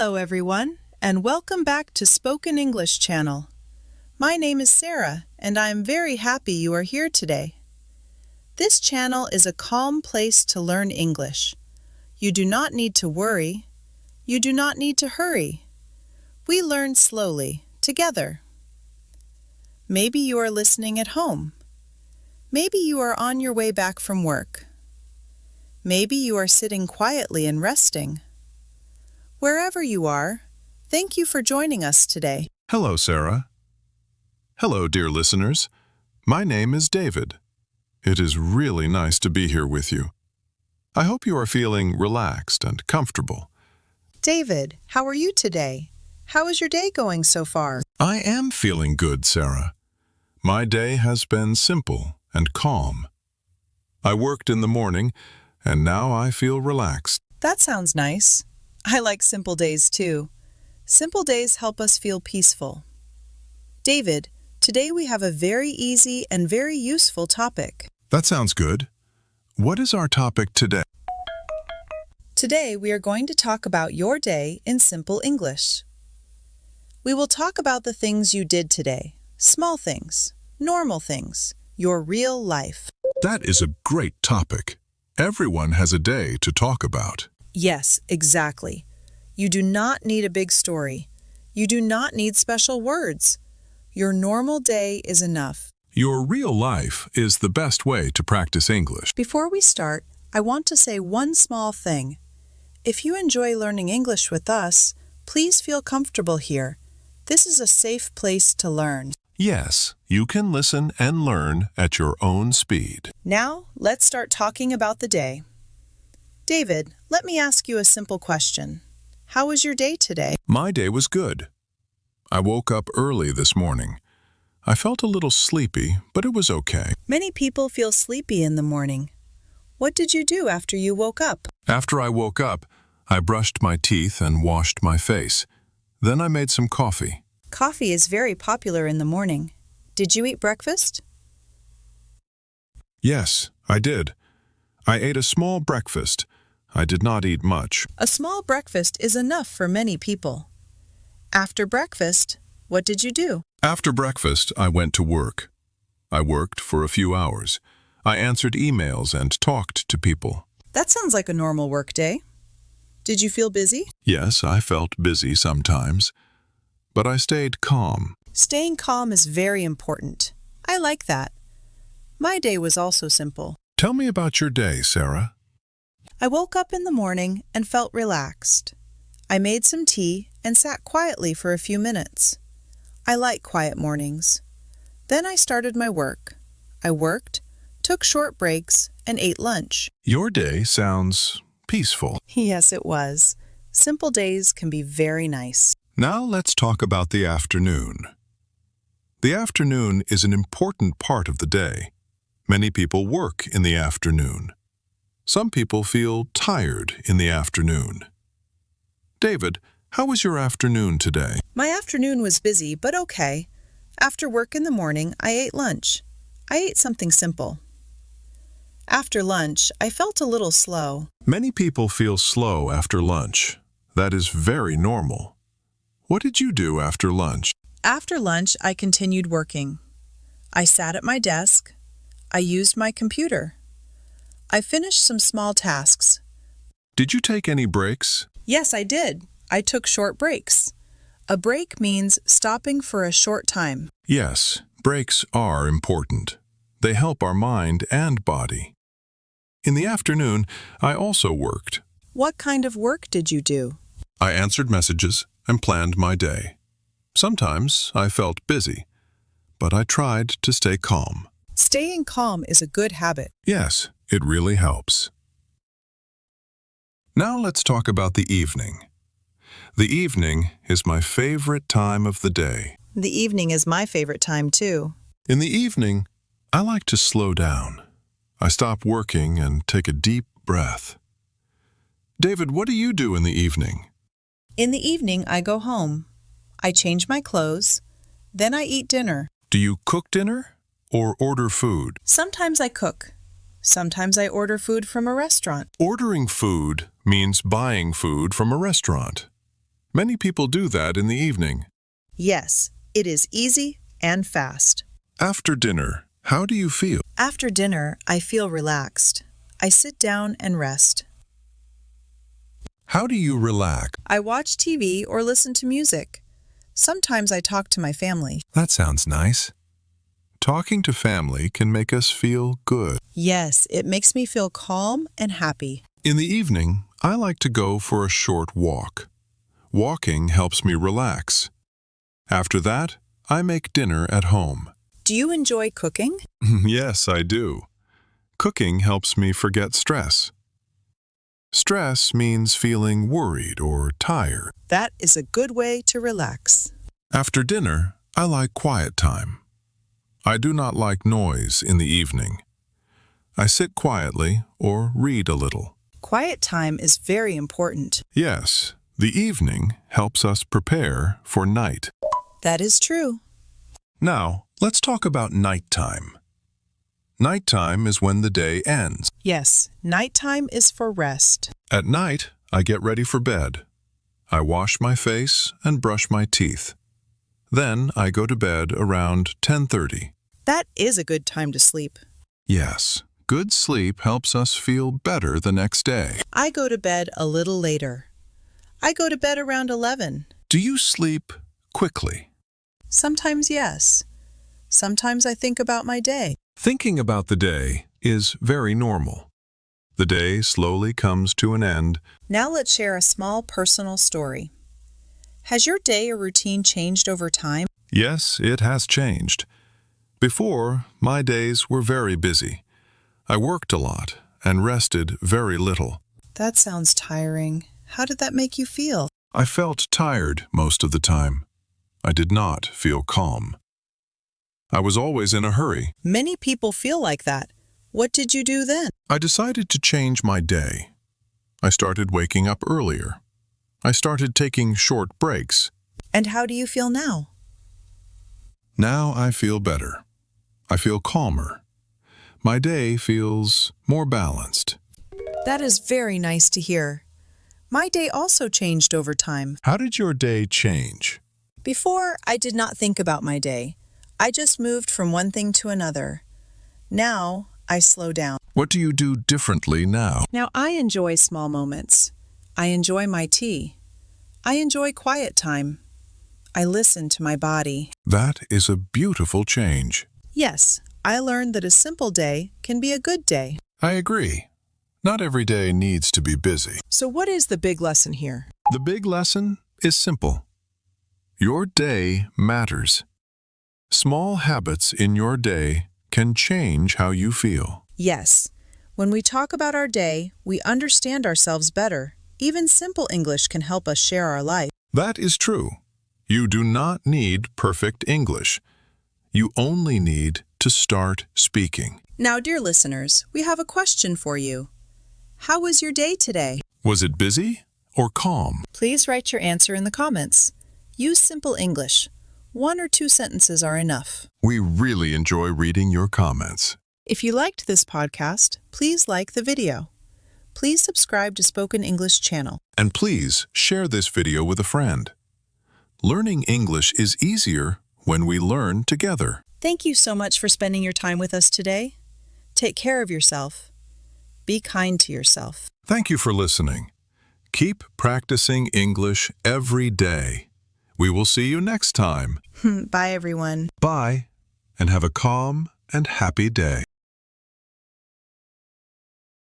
Hello, everyone, and welcome back to Spoken English Channel. My name is Sarah, and I am very happy you are here today. This channel is a calm place to learn English. You do not need to worry. You do not need to hurry. We learn slowly, together. Maybe you are listening at home. Maybe you are on your way back from work. Maybe you are sitting quietly and resting. Wherever you are, thank you for joining us today. Hello, Sarah. Hello, dear listeners. My name is David. It is really nice to be here with you. I hope you are feeling relaxed and comfortable. David, how are you today? How is your day going so far? I am feeling good, Sarah. My day has been simple and calm. I worked in the morning, and now I feel relaxed. That sounds nice. I like simple days too. Simple days help us feel peaceful. David, today we have a very easy and very useful topic. That sounds good. What is our topic today? Today we are going to talk about your day in simple English. We will talk about the things you did today, small things, normal things, your real life. That is a great topic. Everyone has a day to talk about. Yes, exactly. You do not need a big story. You do not need special words. Your normal day is enough. Your real life is the best way to practice English. Before we start, I want to say one small thing. If you enjoy learning English with us, please feel comfortable here. This is a safe place to learn. Yes, you can listen and learn at your own speed. Now, let's start talking about the day. David, let me ask you a simple question. How was your day today? My day was good. I woke up early this morning. I felt a little sleepy, but it was okay. Many people feel sleepy in the morning. What did you do after you woke up? After I woke up, I brushed my teeth and washed my face. Then I made some coffee. Coffee is very popular in the morning. Did you eat breakfast? Yes, I did. I ate a small breakfast. I did not eat much. A small breakfast is enough for many people. After breakfast, what did you do? After breakfast, I went to work. I worked for a few hours. I answered emails and talked to people. That sounds like a normal work day. Did you feel busy? Yes, I felt busy sometimes, but I stayed calm. Staying calm is very important. I like that. My day was also simple. Tell me about your day, Sarah. I woke up in the morning and felt relaxed. I made some tea and sat quietly for a few minutes. I like quiet mornings. Then I started my work. I worked, took short breaks, and ate lunch. Your day sounds peaceful. Yes, it was. Simple days can be very nice. Now let's talk about the afternoon. The afternoon is an important part of the day. Many people work in the afternoon. Some people feel tired in the afternoon. David, how was your afternoon today? My afternoon was busy, but okay. After work in the morning, I ate lunch. I ate something simple. After lunch, I felt a little slow. Many people feel slow after lunch. That is very normal. What did you do after lunch? After lunch, I continued working. I sat at my desk. I used my computer. I finished some small tasks. Did you take any breaks? Yes, I did. I took short breaks. A break means stopping for a short time. Yes, breaks are important. They help our mind and body. In the afternoon, I also worked. What kind of work did you do? I answered messages and planned my day. Sometimes I felt busy, but I tried to stay calm. Staying calm is a good habit. Yes, it really helps. Now let's talk about the evening. The evening is my favorite time of the day. The evening is my favorite time too. In the evening, I like to slow down. I stop working and take a deep breath. David, what do you do in the evening? In the evening, I go home. I change my clothes. Then I eat dinner. Do you cook dinner or order food? Sometimes I cook. Sometimes I order food from a restaurant. Ordering food means buying food from a restaurant. Many people do that in the evening. Yes, it is easy and fast. After dinner, how do you feel? After dinner, I feel relaxed. I sit down and rest. How do you relax? I watch TV or listen to music. Sometimes I talk to my family. That sounds nice. Talking to family can make us feel good. Yes, it makes me feel calm and happy. In the evening, I like to go for a short walk. Walking helps me relax. After that, I make dinner at home. Do you enjoy cooking? Yes, I do. Cooking helps me forget stress. Stress means feeling worried or tired. That is a good way to relax. After dinner, I like quiet time. I do not like noise in the evening. I sit quietly or read a little. Quiet time is very important. Yes, the evening helps us prepare for night. That is true. Now, let's talk about nighttime. Nighttime is when the day ends. Yes, nighttime is for rest. At night, I get ready for bed. I wash my face and brush my teeth. Then I go to bed around 10:30. That is a good time to sleep. Yes, good sleep helps us feel better the next day. I go to bed a little later. I go to bed around 11. Do you sleep quickly? Sometimes yes. Sometimes I think about my day. Thinking about the day is very normal. The day slowly comes to an end. Now let's share a small personal story. Has your day or routine changed over time? Yes, it has changed. Before, my days were very busy. I worked a lot and rested very little. That sounds tiring. How did that make you feel? I felt tired most of the time. I did not feel calm. I was always in a hurry. Many people feel like that. What did you do then? I decided to change my day. I started waking up earlier. I started taking short breaks. And how do you feel now? Now I feel better. I feel calmer. My day feels more balanced. That is very nice to hear. My day also changed over time. How did your day change? Before, I did not think about my day. I just moved from one thing to another. Now, I slow down. What do you do differently now? Now I enjoy small moments. I enjoy my tea. I enjoy quiet time. I listen to my body. That is a beautiful change. Yes, I learned that a simple day can be a good day. I agree. Not every day needs to be busy. So what is the big lesson here? The big lesson is simple. Your day matters. Small habits in your day can change how you feel. Yes, when we talk about our day, we understand ourselves better. Even simple English can help us share our life. That is true. You do not need perfect English. You only need to start speaking. Now, dear listeners, we have a question for you. How was your day today? Was it busy or calm? Please write your answer in the comments. Use simple English. 1 or 2 sentences are enough. We really enjoy reading your comments. If you liked this podcast, please like the video. Please subscribe to Spoken English channel. And please share this video with a friend. Learning English is easier when we learn together. Thank you so much for spending your time with us today. Take care of yourself. Be kind to yourself. Thank you for listening. Keep practicing English every day. We will see you next time. Bye, everyone. Bye, and have a calm and happy day.